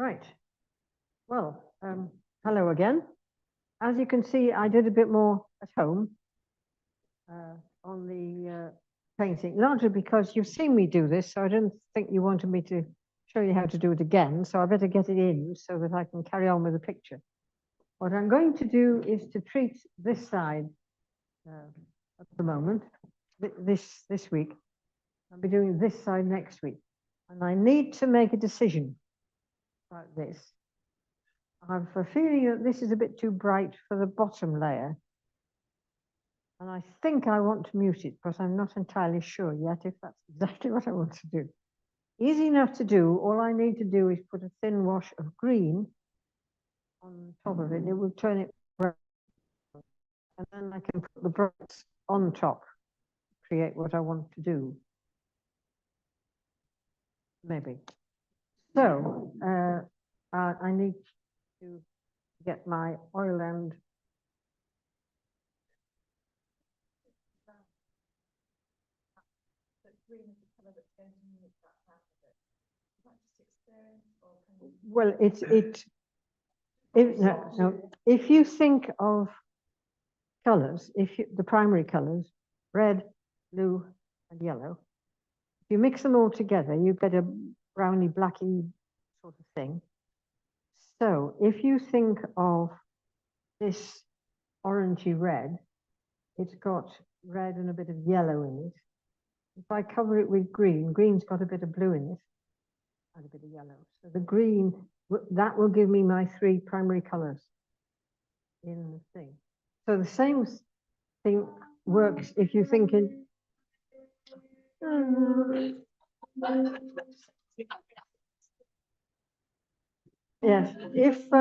Right. Well, hello again. As you can see, I did a bit more at home on the painting, largely because you've seen me do this, so I didn't think you wanted me to show you how to do it again, so I better get it in so that I can carry on with the picture. What I'm going to do is to treat this side at the moment, this week. I'll be doing this side next week. And I need to make a decision about this. I have a feeling that this is a bit too bright for the bottom layer. And I think I want to mute it, because I'm not entirely sure yet if that's exactly what I want to do. Easy enough to do. All I need to do is put a thin wash of green on top of it. It will turn it brown. And then I can put the browns on top, create what I want to do. Maybe. So I need to get my oil and well, if you think of colors, the primary colors, red, blue, and yellow, if you mix them all together, you get a browny, blacky sort of thing. So if you think of this orangey red, it's got red and a bit of yellow in it. If I cover it with green, green's got a bit of blue in it and a bit of yellow. So the green, that will give me my three primary colors in the thing. So the same thing works if you think in yes, if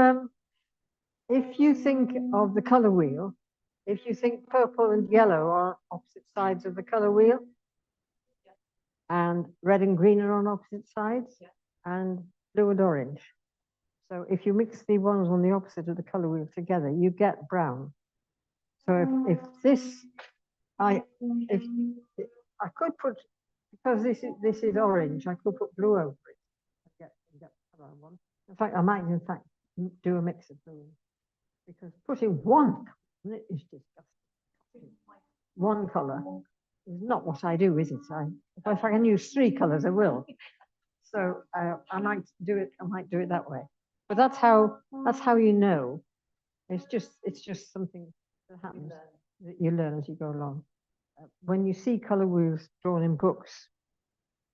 you think of the color wheel, if you think purple and yellow are opposite sides of the color wheel, and red and green are on opposite sides, and blue and orange. So if you mix the ones on the opposite of the color wheel together, you get brown. So if I could put, because this is orange, I could put blue over it. Get color I want. In fact, I might do a mix of blue, because putting one color is disgusting. One color is not what I do, is it? If I can use three colors, I will. So I might do it that way. But that's how you know. It's just something that happens that you learn as you go along. When you see color wheels drawn in books,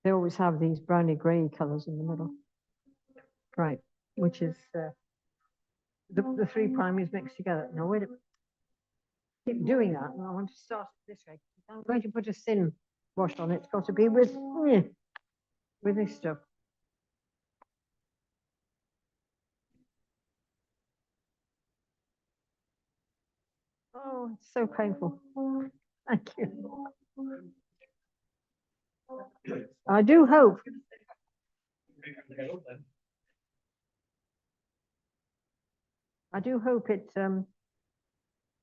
they always have these browny grey colors in the middle, right? Which is the three primaries mixed together. Now wait a minute. Keep doing that, and I want to start this way. I'm going to put a thin wash on it. It's got to be with this stuff. Oh, it's so painful. Thank you. I do hope. I do hope it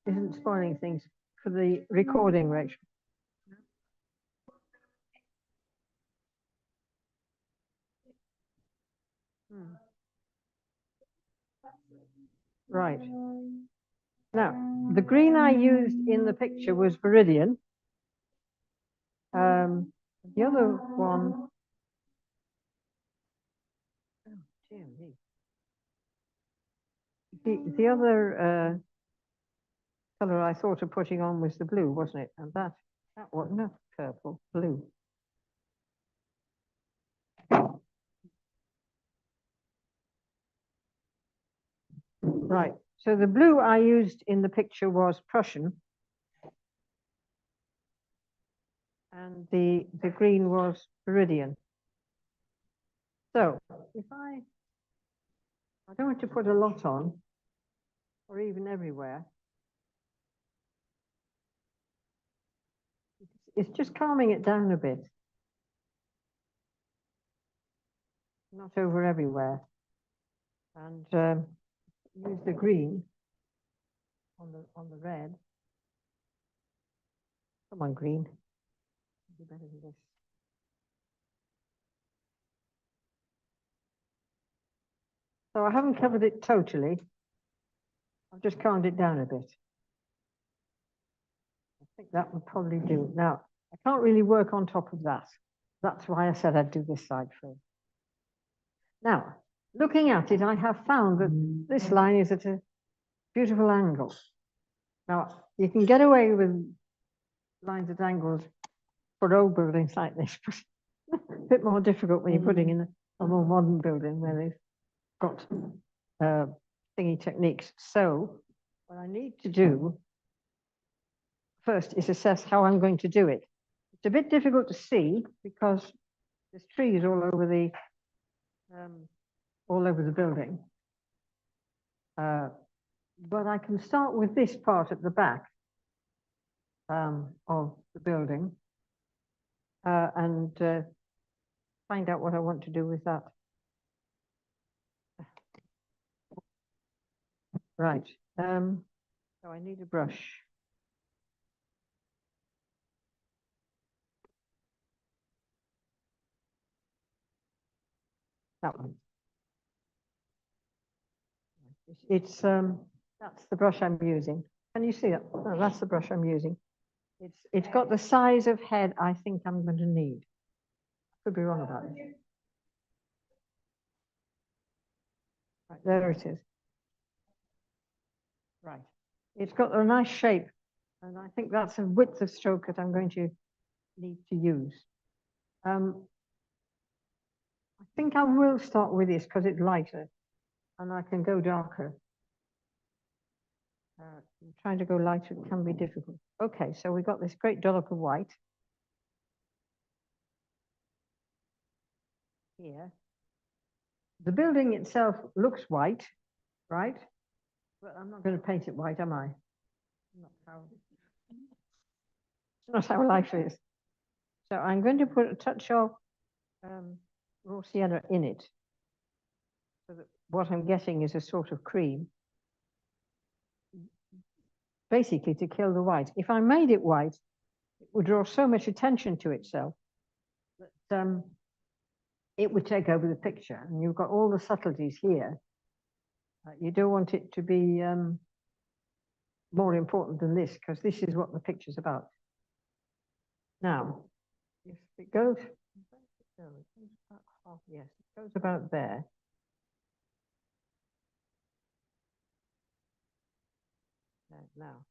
isn't spoiling things for the recording, Rachel. Right. Now, the green I used in the picture was Viridian. The other one, oh, dear me. The other color I thought of putting on was the blue, wasn't it? And that was not purple, blue. Right. So the blue I used in the picture was Prussian. And the green was Viridian. So if I don't want to put a lot on, or even everywhere. It's just calming it down a bit. Not over everywhere. And use the green on the red. Come on, green. Do better than this. So I haven't covered it totally. I've just calmed it down a bit. I think that would probably do it. Now, I can't really work on top of that. That's why I said I'd do this side first. Now, looking at it, I have found that this line is at a beautiful angle. Now, you can get away with lines at angles for old buildings like this, but a bit more difficult when you're putting in a more modern building where they've got thingy techniques. So what I need to do first is assess how I'm going to do it. It's a bit difficult to see because there's trees all over the building. But I can start with this part at the back of the building and find out what I want to do with that. Right. So I need a brush. That one. It's that's the brush I'm using. Can you see it? No, that's the brush I'm using. It's got the size of head I think I'm going to need. I could be wrong about it. Right, there it is. Right. It's got a nice shape, and I think that's a width of stroke that I'm going to need to use. I think I will start with this because it's lighter, and I can go darker. Trying to go lighter can be difficult. Okay, so we've got this great dollop of white here. The building itself looks white, right? But I'm not going to paint it white, am I? Not how life is. So I'm going to put a touch of raw sienna in it, so that what I'm getting is a sort of cream, basically to kill the white. If I made it white, it would draw so much attention to itself that it would take over the picture. And you've got all the subtleties here. You don't want it to be more important than this, because this is what the picture's about. Now, if it goes, yes, it goes about there. Now,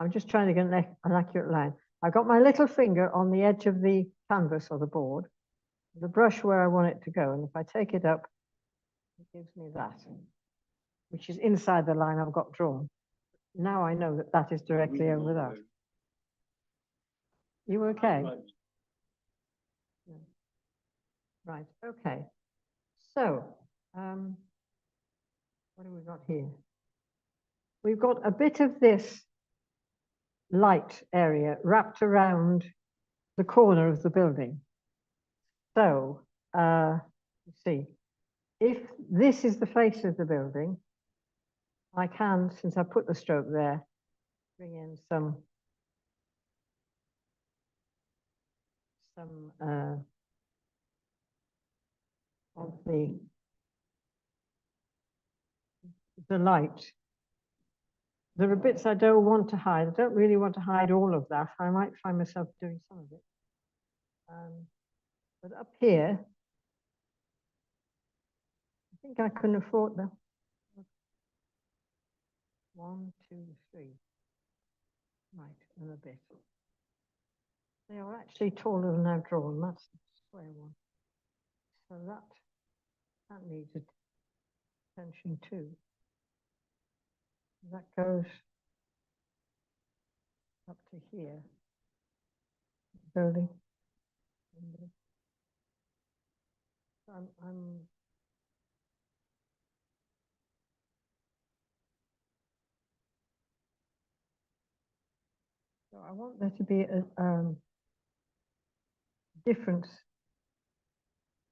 I'm just trying to get an accurate line. I've got my little finger on the edge of the canvas or the board, the brush where I want it to go. And if I take it up, it gives me that, which is inside the line I've got drawn. Now I know that that is directly over that. You okay? Right, okay. So, what have we got here? We've got a bit of this light area wrapped around the corner of the building. So, you see, if this is the face of the building, I can, since I put the stroke there, bring in some of the light. There are bits I don't want to hide. I don't really want to hide all of that. I might find myself doing some of it. But up here, I think I can afford them. 1, 2, 3. Right, and a bit. They are actually taller than I've drawn. That's the square one. So that needs attention too. That goes up to here. Building. So I want there to be a difference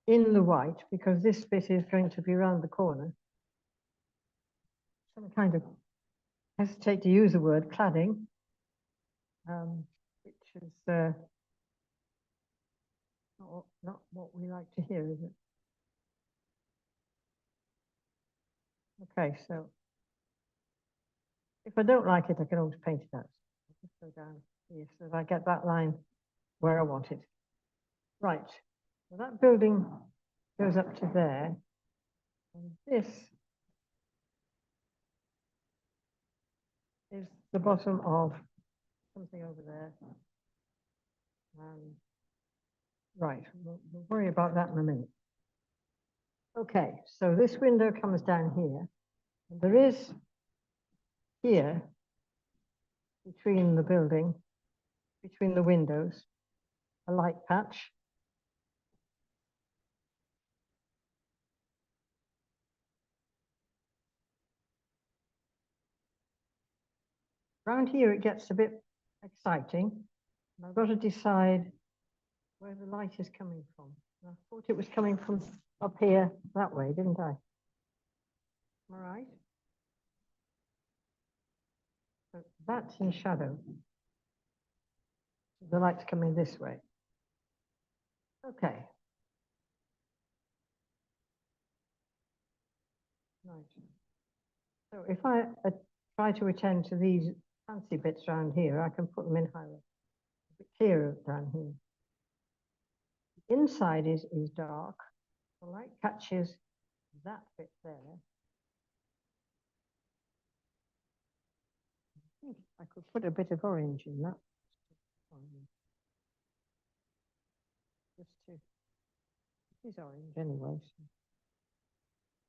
in the white, because this bit is going to be around the corner. Some kind of, hesitate to use the word, cladding, which is not what we like to hear, is it? Okay, so if I don't like it, I can always paint it out. I'll just go down here so that I get that line where I want it. Right, so that building goes up to there. And this is the bottom of something over there. Right, we'll worry about that in a minute. Okay, so this window comes down here. And there is here, between the building, between the windows, a light patch. Around here, it gets a bit exciting. And I've got to decide where the light is coming from. And I thought it was coming from up here that way, didn't I? Am I right? So that's in shadow. The light's coming this way. Okay. Right. So if I try to attend to these fancy bits around here, I can put them in higher, a bit clearer down here. The inside is dark. The light catches that bit there. I think I could put a bit of orange in that. Just to, it is orange anyway. So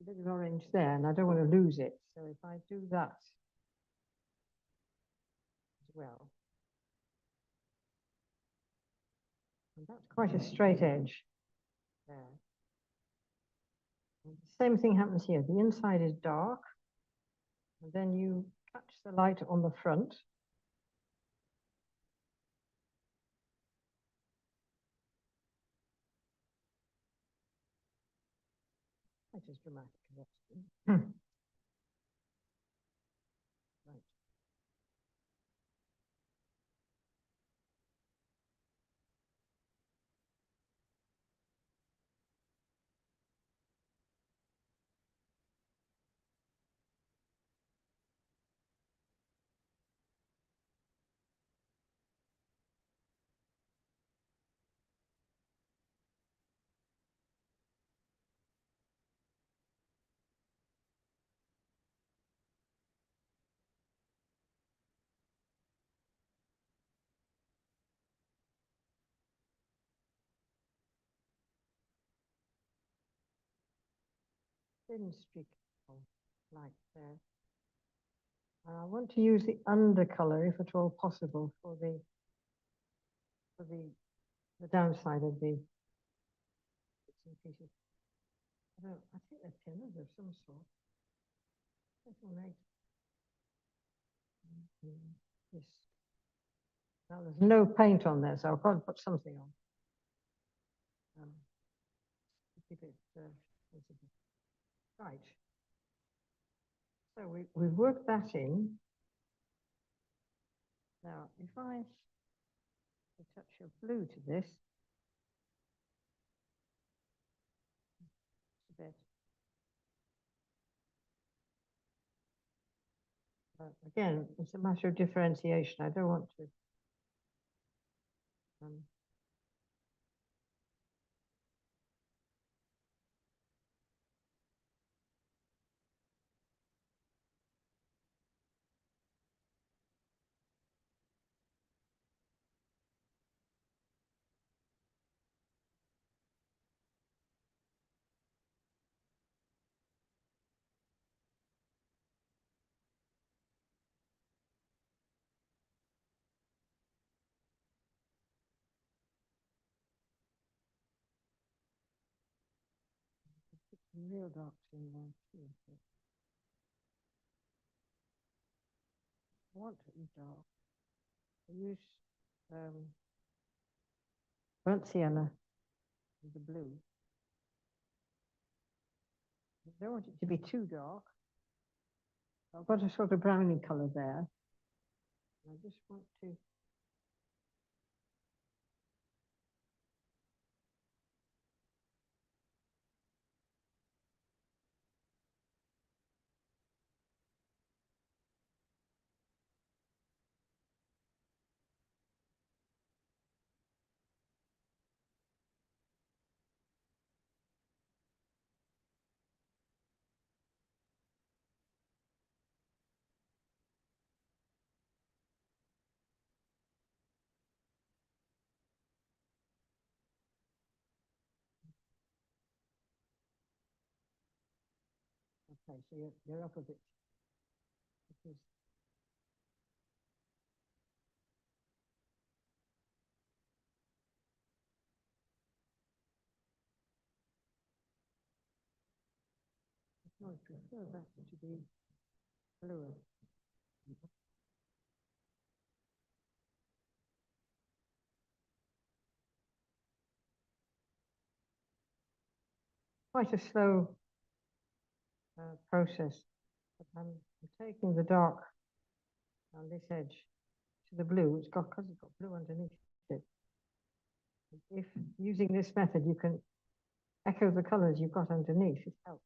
a bit of orange there, and I don't want to lose it. So if I do that as well. And that's quite a straight edge there. And the same thing happens here. The inside is dark, and then you catch the light on the front. That is dramatic. Right. Thin streak of light there. And I want to use the undercolor, if at all possible, for the downside of the bits and pieces. I think they're pinners of some sort. Yes. Now there's no paint on there, so I've got to put something on. Keep it right. So we've worked that in. Now, if I touch of blue to this, a bit. Again, it's a matter of differentiation. I don't want to. Real dark in there too. I want it dark. I use burnt sienna with the blue. I don't want it to be too dark. I've got a sort of browny color there. I just want to Okay, so you're up a bit. Because I prefer that to be bluer. Quite a slow process. But I'm taking the dark on this edge to the blue. It's got, because it's got blue underneath it. If using this method, you can echo the colors you've got underneath. It helps.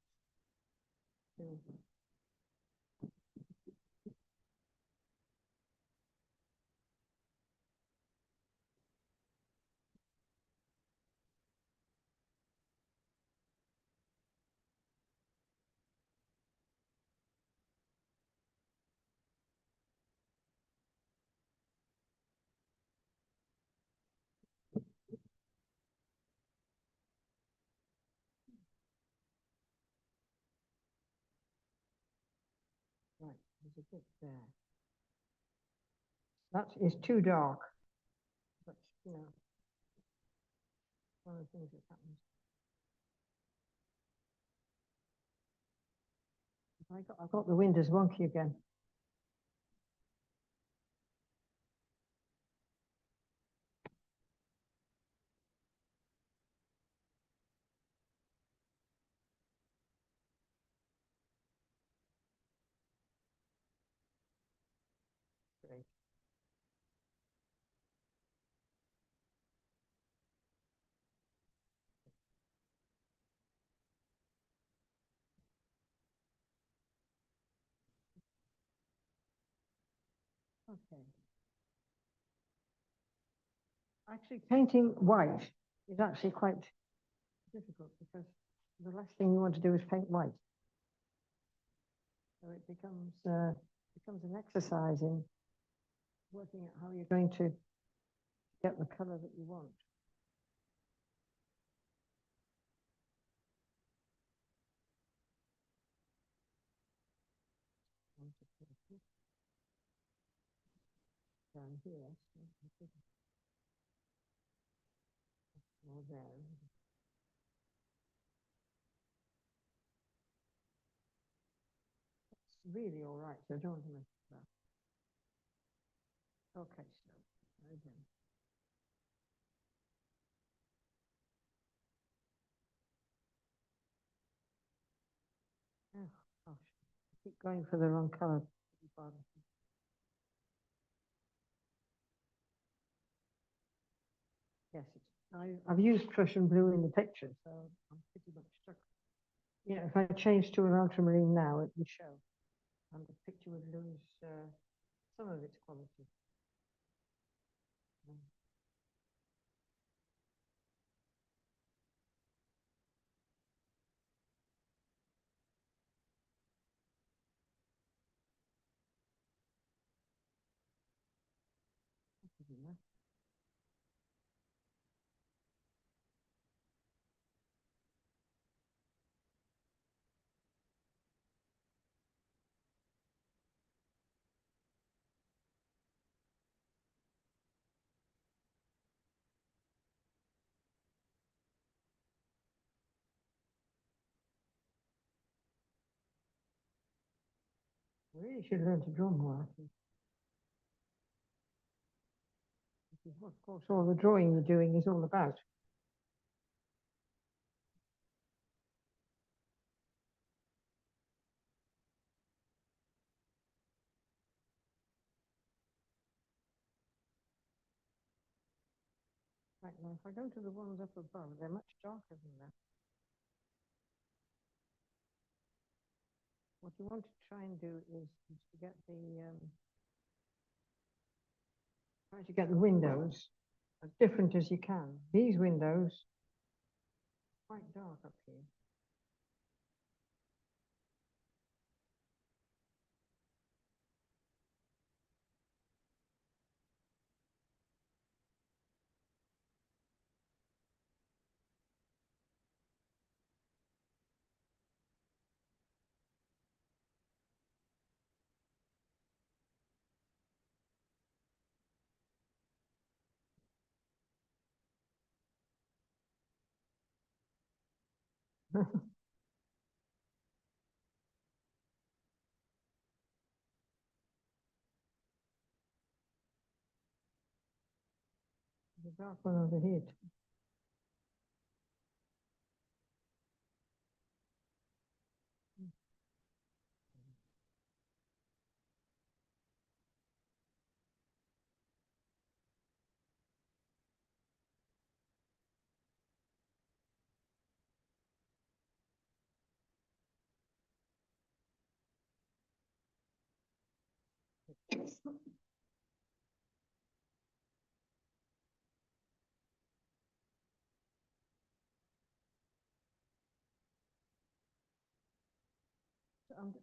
Right, there's a bit there. That is too dark. But, you know, one of the things that happens. I've got the windows wonky again. Great. Okay. Actually, painting white is actually quite difficult because the last thing you want to do is paint white. So it becomes an exercise in working out how you're going to get the color that you want. Down here, or there. It's really all right, so don't mess with that. Okay, so again. Oh gosh, I keep going for the wrong color. Yes, I've used Prussian blue in the picture, so I'm pretty much stuck. You know, if I change to an ultramarine now, it would show, and the picture would lose some of its quality. I really should learn to draw more, I think. Which is what, of course, all the drawing you're doing is all about. Right, now, if I go to the ones up above, they're much darker than that. What you want to try and do is to get try to get the windows as different as you can. These windows are quite dark up here. The dark one over here.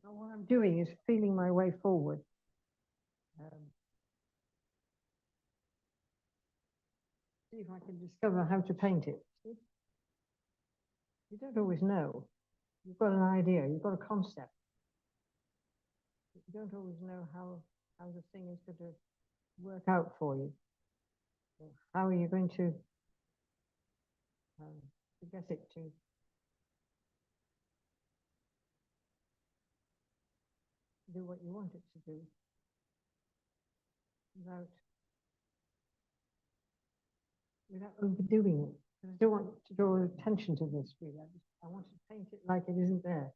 What I'm doing is feeling my way forward. See if I can discover how to paint it. See? You don't always know. You've got an idea, you've got a concept. You don't always know how the thing is going to work out for you. So how are you going to get it to do what you want it to do without overdoing it? I don't want to draw attention to this really. I want to paint it like it isn't there.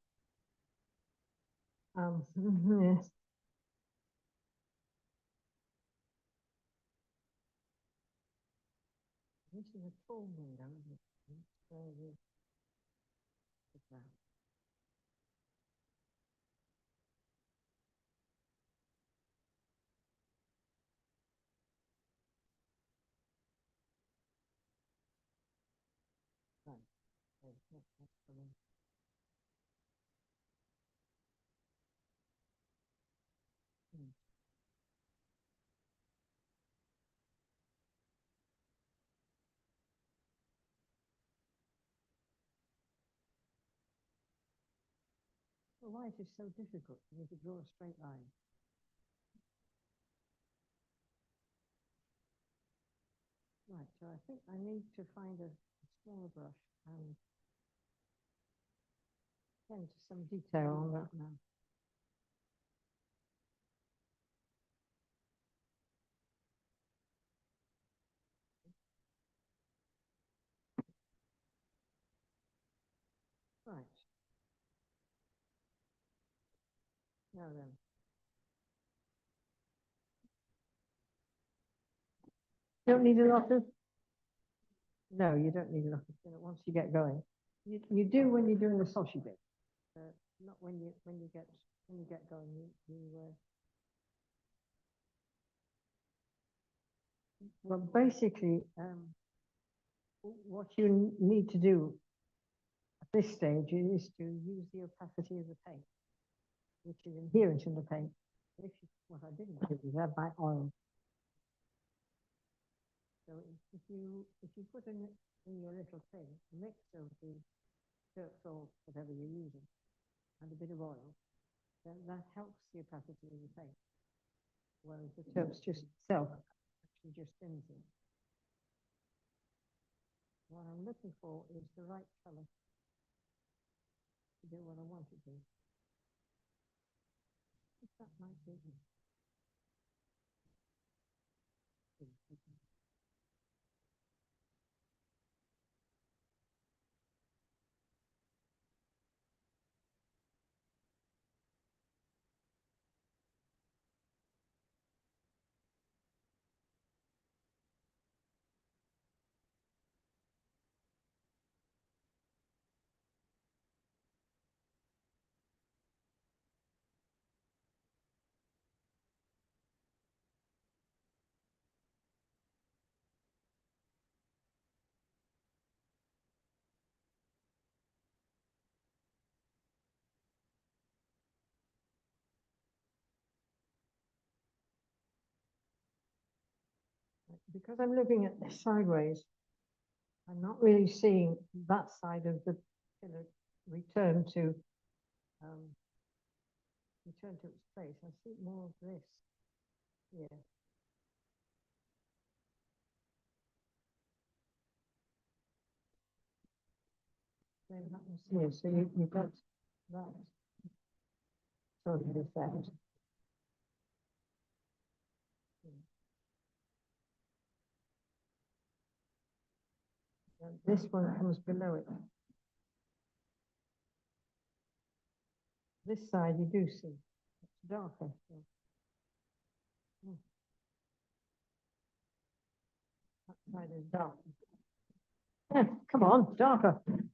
Yes. This is a tall window, isn't it? Right. Well, why is it so difficult for me to draw a straight line? Right, so I think I need to find a smaller brush and get into some detail on that now. Right. Now then. Don't need a lot of. No, you don't need a lot of filler once you get going. You do when you're doing the saucy bit, not when you get going. Well, basically, what you need to do at this stage is to use the opacity of the paint, which is inherent in the paint. What I didn't do is add my oil. So if you put in your little thing a mix of the turps or whatever you're using and a bit of oil, then that helps the opacity of the paint. Whereas the turps just itself actually just thins it. What I'm looking for is the right color to do what I want to do. That might be. Because I'm looking at this sideways, I'm not really seeing that side of the pillar return to its place. I see more of this here. same happens here. So you got that sort of effect. And this one comes below it. This side you do see it's darker. So. That side is dark. Yeah, come on, darker. That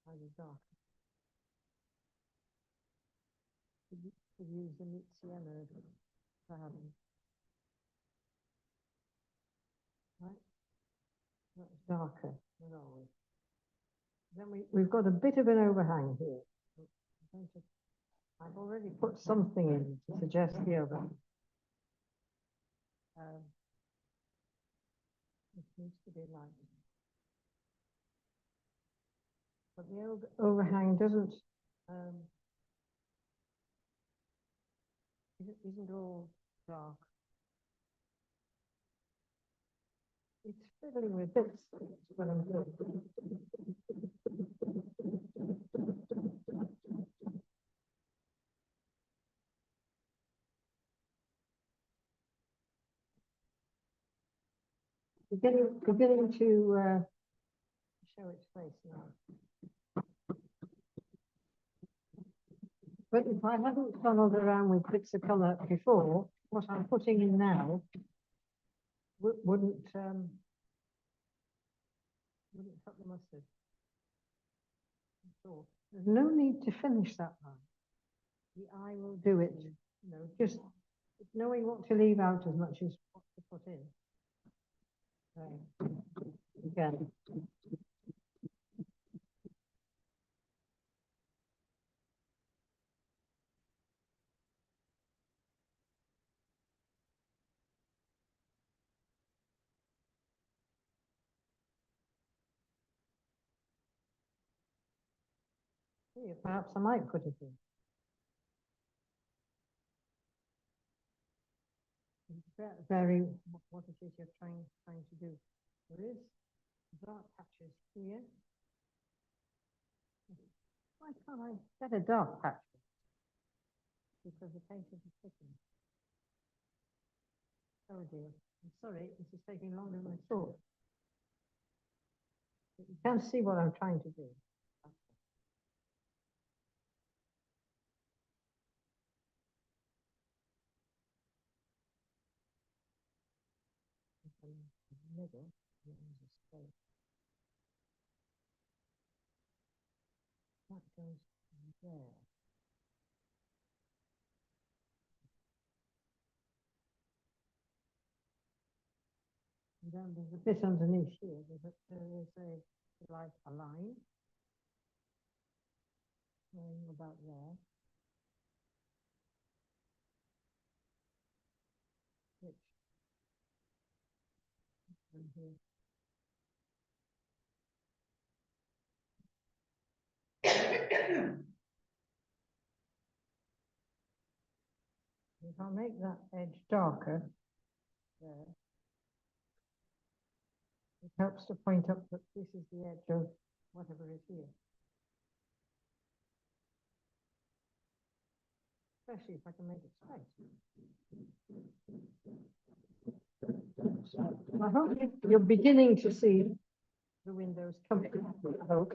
side is dark. Could use the neat sienna pattern. Right? That's darker, as always. Then we've got a bit of an overhang here. I've already put something in to suggest the overhang. It needs to be light. But the overhang doesn't, isn't all dark. It's fiddling with bits, what I'm doing. Beginning to show its face now. But if I hadn't funneled around with bits of colour before, what I'm putting in now wouldn't cut the mustard. There's no need to finish that line. The eye will do it, you know, just knowing what to leave out as much as what to put in. Again. Perhaps I might put it in. Vary what it is you're trying to do. There is dark patches here. Why can't I get a dark patch? Because the paint is thickened. Oh dear. I'm sorry, this is taking longer than I thought. But you can see what I'm trying to do. Middle, there is a space. That goes there. And then there's a bit underneath here. There's a like a line going about there. Which here. If I make that edge darker there, it helps to point up that this is the edge of whatever is here. Especially if I can make it straight. I hope you're beginning to see the windows coming. I hope.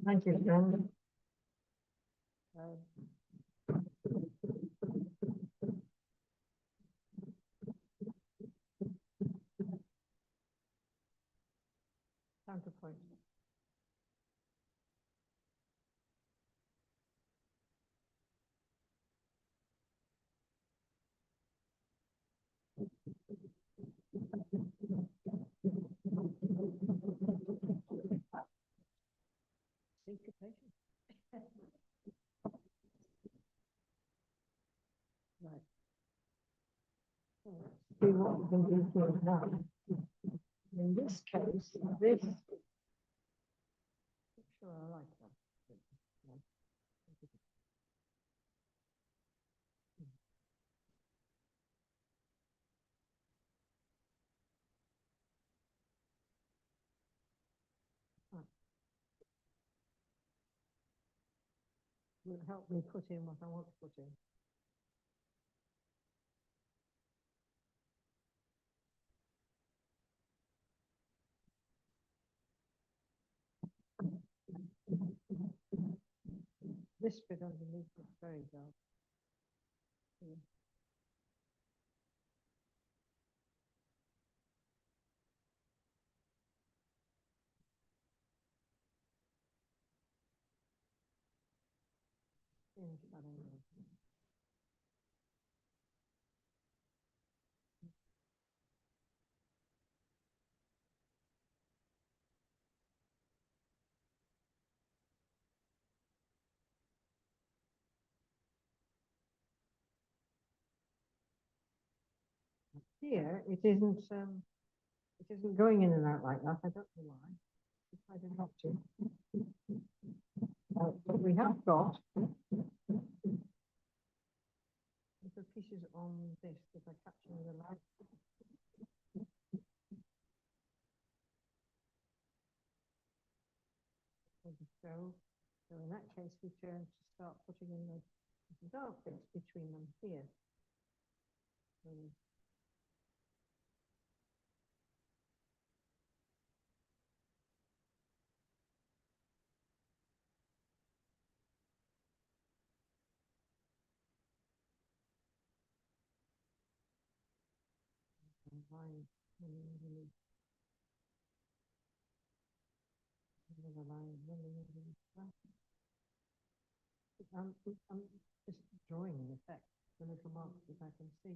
Thank you, John. Counterpoint. Syncopation. Right. So let's see what we can do here now. In this case, this. Sure, I like that. will help me put in what I want to put in. This bit underneath is very dark. Yeah. Here, it isn't going in and out like that. I don't know why. I decided not to. But we have got little pieces on this that are catching the light. So in that case, we turn to start putting in the dark bits between them here. Line underneath. Another line underneath. I'm just drawing the effect, the little marks that I can see.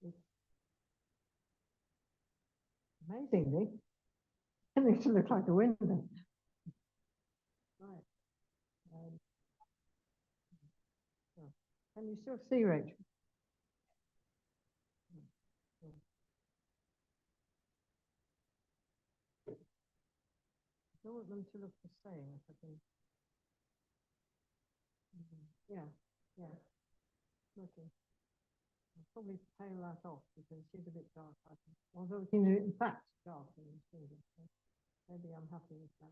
It's amazingly, it needs to look like a window. Right. So, can you still see, Rachel? I don't want them to look the same. If I can. Yeah, yeah. Okay. I'll probably tail that off because she's a bit dark. Although we can do it in fact dark in this finger. So maybe I'm happy with that.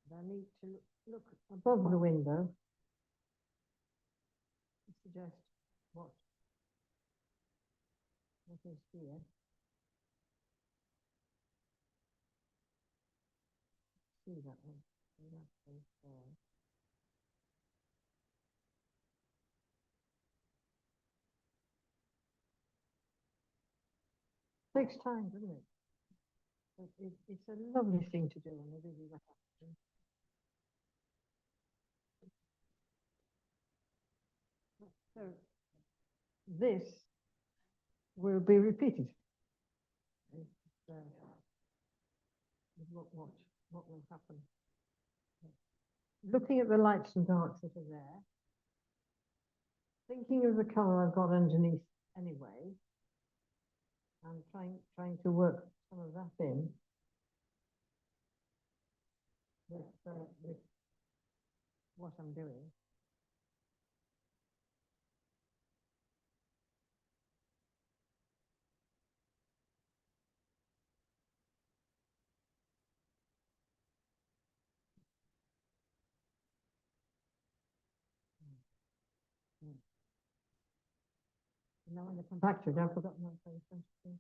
But I need to look above the window to suggest what is here. See that one. So that's there. Takes time, doesn't it? But it's a lovely thing to do on a really wet afternoon. So this will be repeated. What will happen? Looking at the lights and darks that are there, thinking of the color I've got underneath anyway, and trying to work some of that in with what I'm doing. Now when I come back to it, I've forgotten what I was going to say.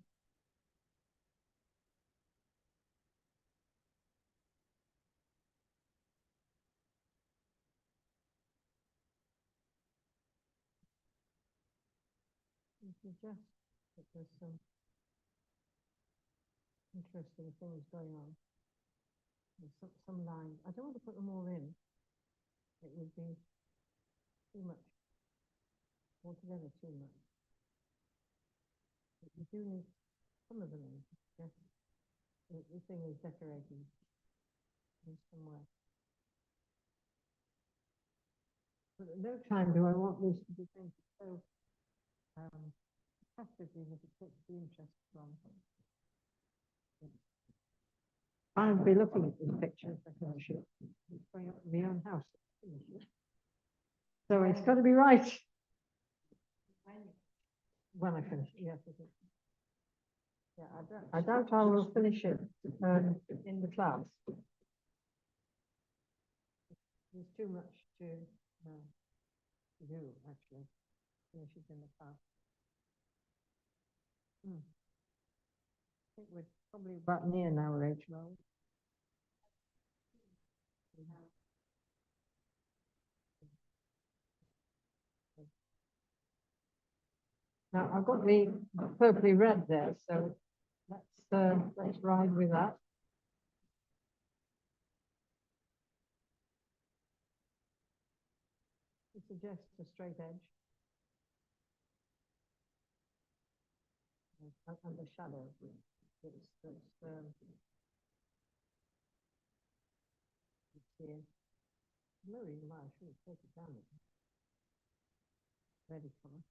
You suggest that there's some interesting things going on. There's some lines. I don't want to put them all in. It would be too much. Altogether too much. But you do need some of them in. Yes. The thing is decorating in some way. But at no time do I want this to be painted so passively that it takes the interest from. I'll be looking at this picture if I finish it. It's going up in my own house. So it's got to be right. When I finish it, yes. Yeah, I doubt I will finish it in the class. There's too much to do, actually. Finish it in the past. I think we're probably about near now, Rachel. Now I've got the purpley red there, so let's ride with that. It suggests a straight edge and the shadow. It's here. Blurry light, I should take it down. Ready color.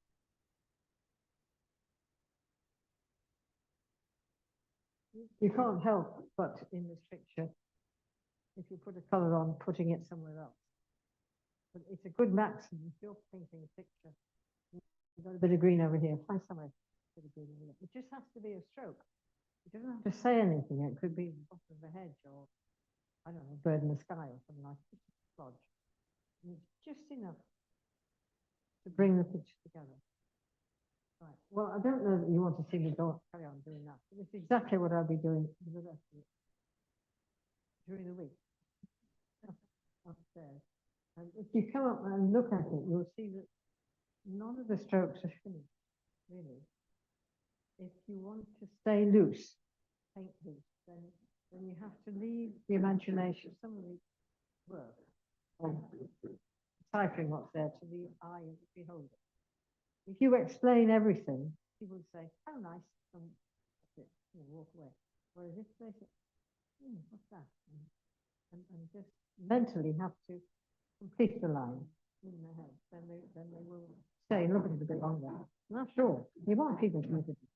You can't help but in this picture, if you put a color on, putting it somewhere else. But it's a good maxim. If you're painting a picture, you've got a bit of green over here, find somewhere. A bit of green over here. It just has to be a stroke. It doesn't have to say anything. It could be the bottom of a hedge or, I don't know, bird in the sky or something like that. Lodge. And it's just enough to bring the picture together. Right. Well, I don't know that you want to see me carry on doing that, but it's exactly what I'll be doing for the rest of it during the week upstairs. And if you come up and look at it, you'll see that none of the strokes are finished, really. If you want to stay loose, paint loose, then you have to leave the imagination, some of the work of deciphering what's there to the eye of the beholder. If you explain everything, people would say, "Oh, nice," and that's it, walk away. Whereas if they say, "What's that?" and just mentally have to complete the line in their head, then they will stay and look at it a bit longer. And after all, you want people to look at it.